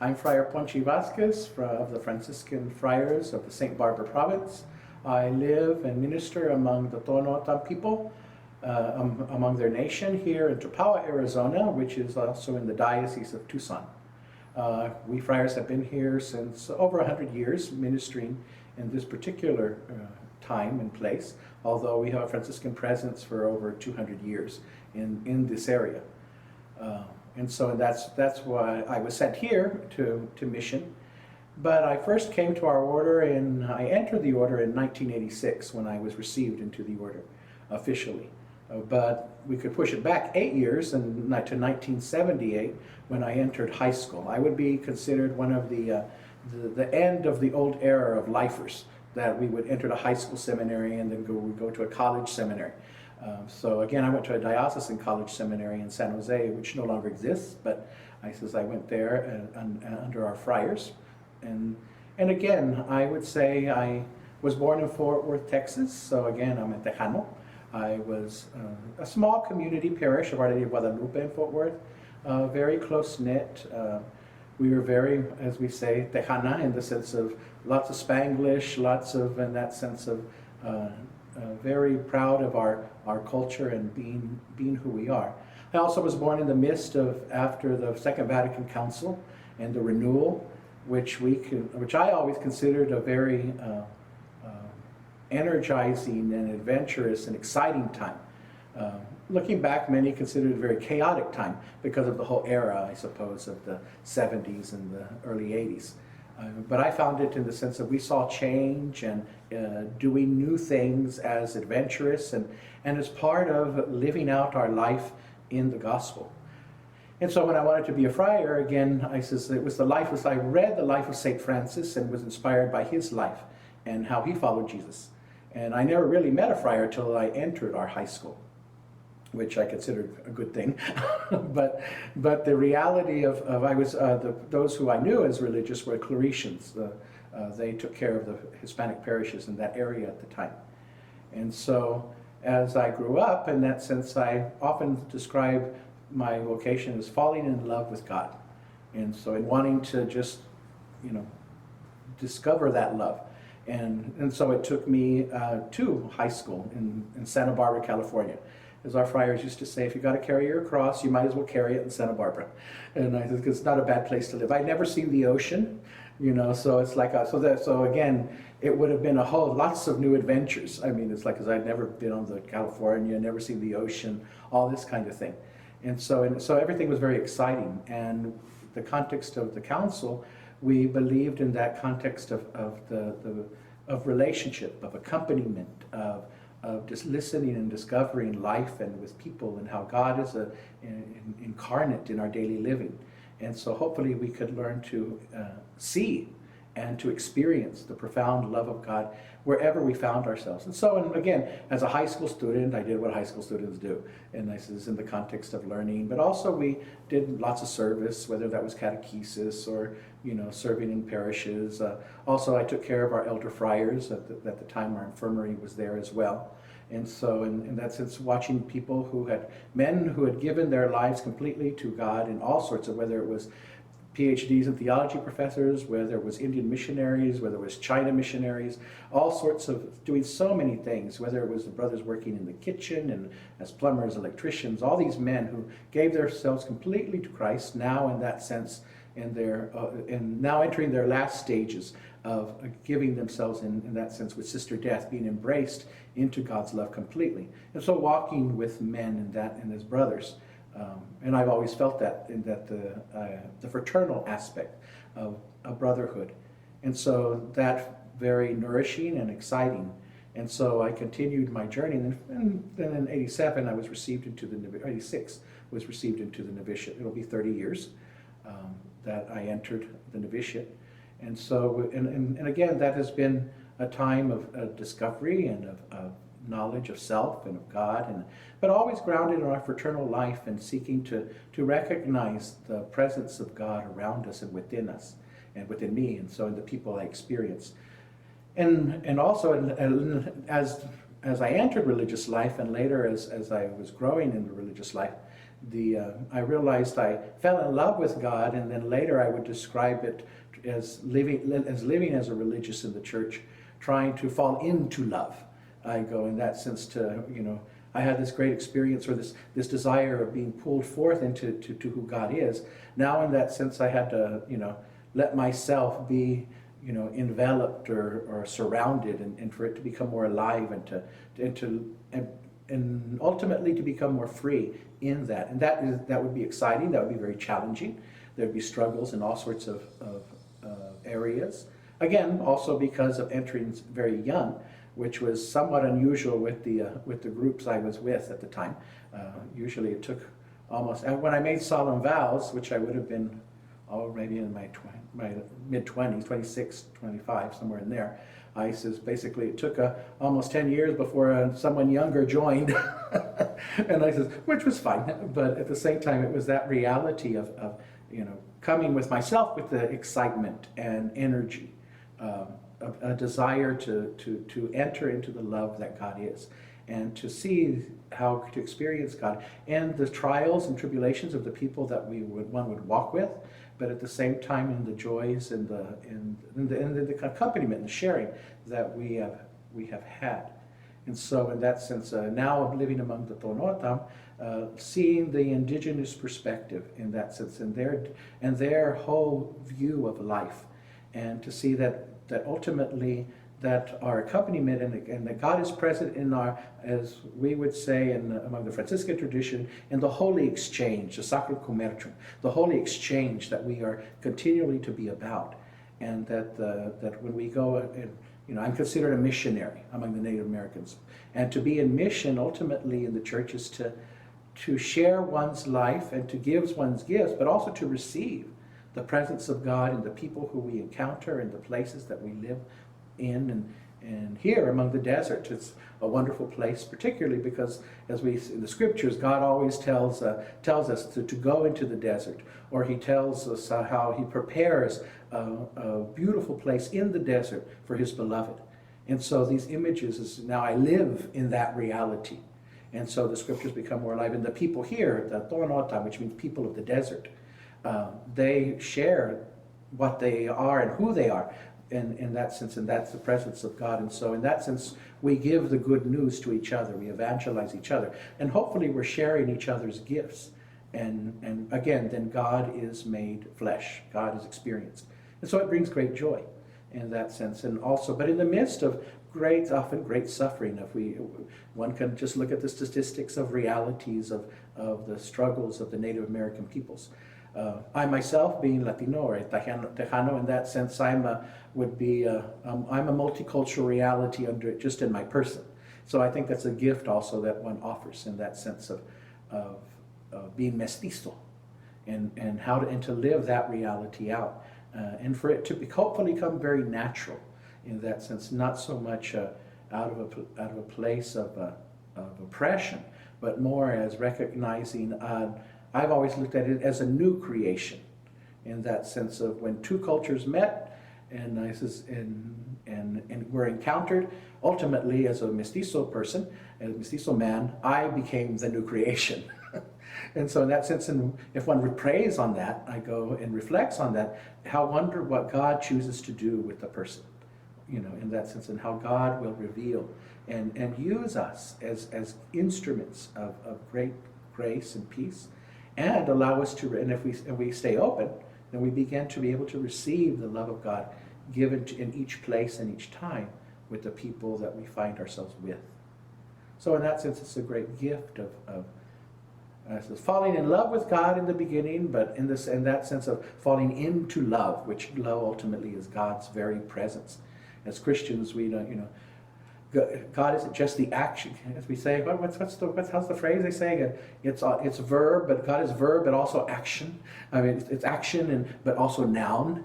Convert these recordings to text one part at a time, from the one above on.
I'm Friar Ponchie Vásquez of the Franciscan Friars of the St. Barbara province. I live and minister among the Topowa people, among their nation here in Topowa, Arizona, which is also in the Diocese of Tucson. We Friars have been here since over 100 years, ministering in this particular time and place, although we have a Franciscan presence for over 200 years in this area. And that's why I was sent here to mission. But I first came to our order I entered the order in 1986 when I was received into the order officially. But we could push it back 8 years to 1978 when I entered high school. I would be considered one of the end of the old era of lifers, that we would enter the high school seminary and then go to a college seminary. So again, I went to a diocesan college seminary in San Jose, which no longer exists, but I went there under our friars. And again, I would say I was born in Fort Worth, Texas, so again, I'm a Tejano. I was a small community parish of Our Lady of Guadalupe in Fort Worth, very close-knit. We were very, as we say, Tejana, in the sense of lots of Spanglish, in that sense of very proud of our culture and being who we are. I also was born in the midst of, after the Second Vatican Council and the renewal, which I always considered a very energizing and adventurous and exciting time. Looking back, many consider it a very chaotic time because of the whole era, I suppose, of the 70s and the early 80s. But I found it in the sense that we saw change and doing new things as adventurous and as part of living out our life in the gospel. And so when I wanted to be a friar, again, it was I read the life of St. Francis and was inspired by his life and how he followed Jesus. And I never really met a friar until I entered our high school, which I considered a good thing. but the reality of those who I knew as religious were Claretians. They took care of the Hispanic parishes in that area at the time. And so as I grew up, in that sense, I often describe my vocation as falling in love with God. And so in wanting to just, discover that love. And so it took me to high school in Santa Barbara, California. As our friars used to say, if you got to carry your cross, you might as well carry it in Santa Barbara. And I think it's not a bad place to live. I'd never seen the ocean, so it's like, so again, it would have been lots of new adventures. I mean, it's like, because I'd never been on the California, never seen the ocean, all this kind of thing. And so everything was very exciting. And the context of the council, we believed in that context of relationship, of accompaniment, of just listening and discovering life and with people and how God is incarnate in our daily living. And so hopefully we could learn to see and to experience the profound love of God wherever we found ourselves. And so, and again, as a high school student, I did what high school students do. And this is in the context of learning, but also we did lots of service, whether that was catechesis or, serving in parishes. Also, I took care of our elder friars. At the time, our infirmary was there as well. And so in that sense, watching people men who had given their lives completely to God in all sorts of, whether it was PhDs and theology professors, whether it was Indian missionaries, whether it was China missionaries, all sorts of doing so many things, whether it was the brothers working in the kitchen and as plumbers, electricians, all these men who gave themselves completely to Christ, now in that sense, and now entering their last stages of giving themselves in that sense with Sister Death, being embraced into God's love completely. And so walking with men and as brothers. And I've always felt that the fraternal aspect of brotherhood. And so that very nourishing and exciting. And so I continued my journey. And then in 87, I was received into the 86 was received into the novitiate. It'll be 30 years that I entered the novitiate. And so, and again, that has been a time of discovery and of knowledge of self and of God, but always grounded in our fraternal life and seeking to recognize the presence of God around us and within me, and so in the people I experience. And also as I entered religious life, and later as I was growing in the religious life, I realized I fell in love with God, and then later I would describe it as living as a religious in the church, trying to fall into love. I go in that sense to, I had this great experience, or this desire of being pulled forth into to who God is. Now in that sense I had to, let myself be, enveloped or surrounded, and for it to become more alive, and ultimately to become more free in that. And that would be exciting. That would be very challenging. There'd be struggles in all sorts of areas. Again, also because of entering very young, which was somewhat unusual with the groups I was with at the time. Usually it took almost, and when I made solemn vows, which I would have been, maybe in my mid-20s, 26, 25, somewhere in there, I says basically it took almost 10 years before someone younger joined. And I says, which was fine, but at the same time it was that reality of coming with myself with the excitement and energy, a desire to enter into the love that God is, and to see how to experience God and the trials and tribulations of the people that one would walk with, but at the same time in the joys and the accompaniment and the sharing that we have had. And so in that sense, now living among the Tonotam, seeing the indigenous perspective in that sense, and their whole view of life, and to see that ultimately that our accompaniment and that God is present in our, as we would say among the Franciscan tradition, in the holy exchange, the sacro comercium, the holy exchange that we are continually to be about, and that when we go and I'm considered a missionary among the Native Americans, and to be in mission ultimately in the church is to share one's life and to give one's gifts, but also to receive the presence of God in the people who we encounter and the places that we live in. And here among the desert, it's a wonderful place, particularly because as in the scriptures, God always tells us to go into the desert, or he tells us how he prepares a beautiful place in the desert for his beloved. And so these images is now I live in that reality. And so the scriptures become more alive. And the people here, the Toanota, which means people of the desert, they share what they are and who they are in that sense, and that's the presence of God. And so in that sense, we give the good news to each other, we evangelize each other, and hopefully we're sharing each other's gifts. And again, then God is made flesh, God is experienced. And so it brings great joy in that sense. And also, but in the midst of often great suffering, one can just look at the statistics of realities of the struggles of the Native American peoples. I myself, being Latino or Tejano in that sense, I'm a multicultural reality just in my person. So I think that's a gift also that one offers in that sense of being mestizo, and how to live that reality out, and for it to hopefully come very natural in that sense, not so much out of a place of oppression, but more as recognizing. I've always looked at it as a new creation, in that sense of when two cultures met, and were encountered. Ultimately, as a mestizo person, as a mestizo man, I became the new creation. And so in that sense, and if one prays on that, I go and reflects on that, how wonder what God chooses to do with the person, in that sense, and how God will reveal and use us as instruments of great grace and peace, and allow us to, and if we stay open, then we begin to be able to receive the love of God given in each place and each time with the people that we find ourselves with. So in that sense, it's a great gift of falling in love with God in the beginning, but in that sense of falling into love, which love ultimately is God's very presence. As Christians, we don't, God isn't just the action, as we say. How's the phrase they say? It's verb, but God is verb, but also action. I mean, it's action but also noun.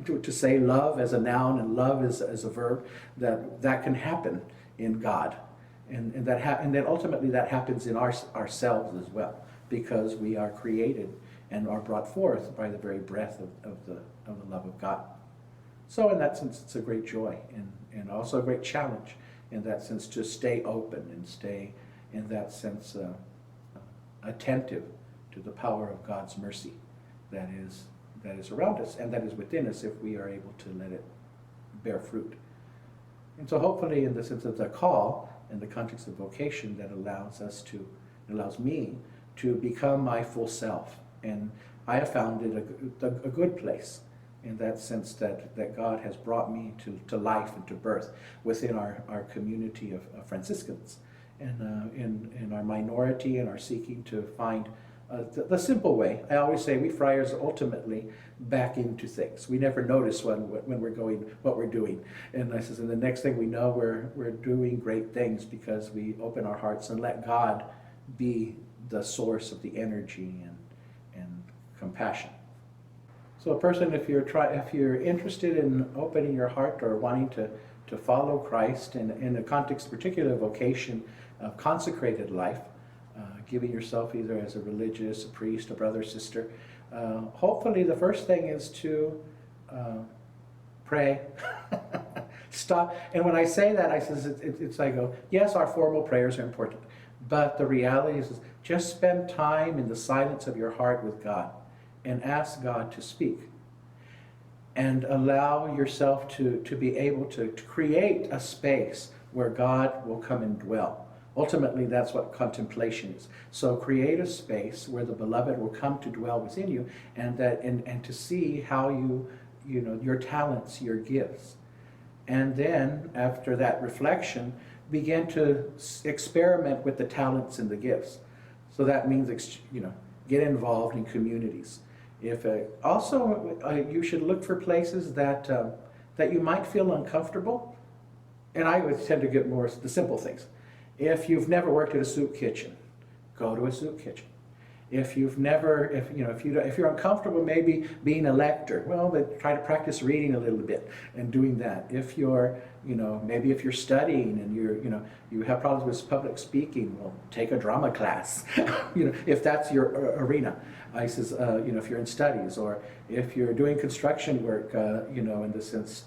to say love as a noun and love as a verb, that can happen in God, and then ultimately that happens in ourselves as well, because we are created and are brought forth by the very breath of the love of God. So in that sense, it's a great joy and also a great challenge in that sense to stay open and stay in that sense attentive to the power of God's mercy that is around us and that is within us if we are able to let it bear fruit. And so hopefully in the sense of the call, in the context of vocation, that allows me to become my full self. And I have found it a good place in that sense that God has brought me to life and to birth within our community of Franciscans. And in our minority and our seeking to find the simple way. I always say we friars ultimately back into things. We never notice when we're going, what we're doing. And I says, and the next thing we know, we're doing great things because we open our hearts and let God be the source of the energy and compassion. So a person, if you're interested in opening your heart or wanting to follow Christ in the context, particular vocation of consecrated life, giving yourself either as a religious, a priest, a brother, sister. Hopefully the first thing is to pray. Stop. And when I say that, I says I go, yes, our formal prayers are important, but the reality is just spend time in the silence of your heart with God and ask God to speak. And allow yourself to be able to create a space where God will come and dwell. Ultimately, that's what contemplation is. So create a space where the beloved will come to dwell within you, and to see how your talents, your gifts. And then, after that reflection, begin to experiment with the talents and the gifts. So that means, get involved in communities. You should look for places that you might feel uncomfortable. And I would tend to get more the simple things. If you've never worked at a soup kitchen, go to a soup kitchen. If you're uncomfortable maybe being a lector, well, then try to practice reading a little bit and doing that. If you're, maybe if you're studying and you have problems with public speaking, well, take a drama class. If that's your arena. I says, if you're in studies, or if you're doing construction work, in the sense,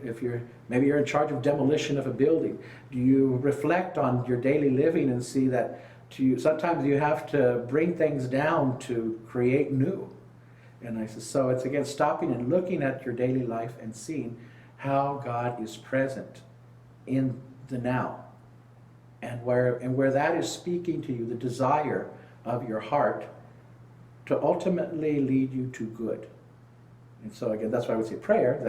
if maybe you're in charge of demolition of a building, do you reflect on your daily living and see that sometimes you have to bring things down to create new? And I says, so it's again stopping and looking at your daily life and seeing how God is present in the now, and where that is speaking to you, the desire of your heart to ultimately lead you to good. And so again, that's why I would say prayer,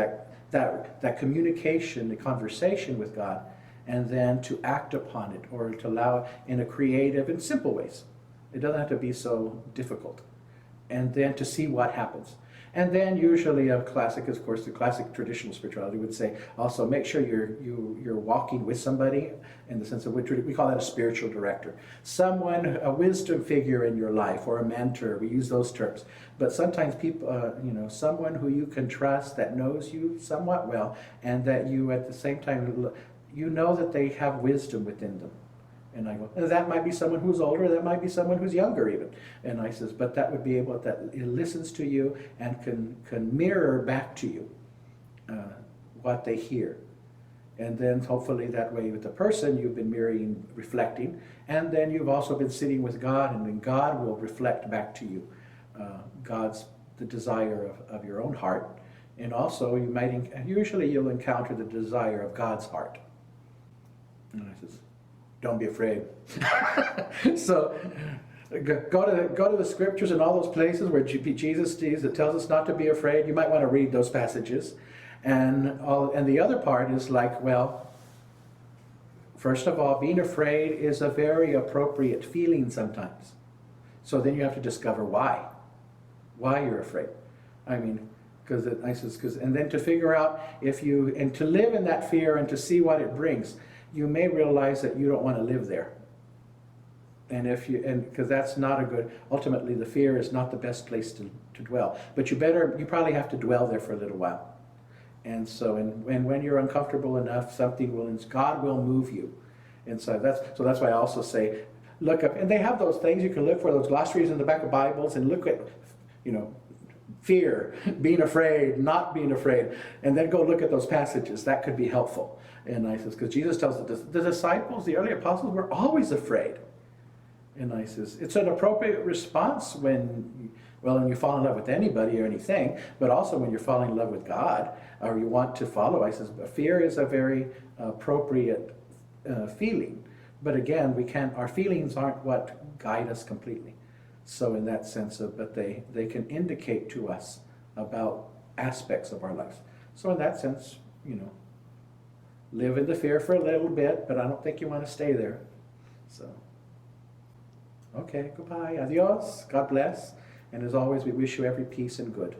that communication, the conversation with God, and then to act upon it, or to allow it in a creative and simple ways. It doesn't have to be so difficult. And then to see what happens. And then usually the classic traditional spirituality would say also make sure you're walking with somebody, in the sense of which we call that a spiritual director. Someone, a wisdom figure in your life, or a mentor, we use those terms. But sometimes people, someone who you can trust, that knows you somewhat well, and that you at the same time, that they have wisdom within them. And I go, and that might be someone who's older, that might be someone who's younger even. And I says, but that would be able, that it listens to you and can mirror back to you what they hear. And then hopefully that way with the person you've been mirroring, reflecting, and then you've also been sitting with God, and then God will reflect back to you the desire of your own heart. And also usually you'll encounter the desire of God's heart. And I says, don't be afraid. So go to the scriptures and all those places where Jesus tells us not to be afraid. You might want to read those passages. And the other part is like, well, first of all, being afraid is a very appropriate feeling sometimes. So then you have to discover why you're afraid. I mean, and then to figure out and to live in that fear and to see what it brings, you may realize that you don't want to live there. And because that's not ultimately the fear is not the best place to dwell. But you probably have to dwell there for a little while. And so, and when you're uncomfortable enough, God will move you. And so that's why I also say, look up, and they have those things you can look for, those glossaries in the back of Bibles, and look at, fear, being afraid, not being afraid, and then go look at those passages. That could be helpful. And I says, because Jesus tells the disciples, the early apostles, were always afraid. And I says, it's an appropriate response when you fall in love with anybody or anything, but also when you're falling in love with God or you want to follow. I says, fear is a very appropriate feeling. But again, our feelings aren't what guide us completely. So in that sense, but they can indicate to us about aspects of our life. So in that sense, live in the fear for a little bit, but I don't think you want to stay there. So, okay, goodbye, adios, God bless. And as always, we wish you every peace and good.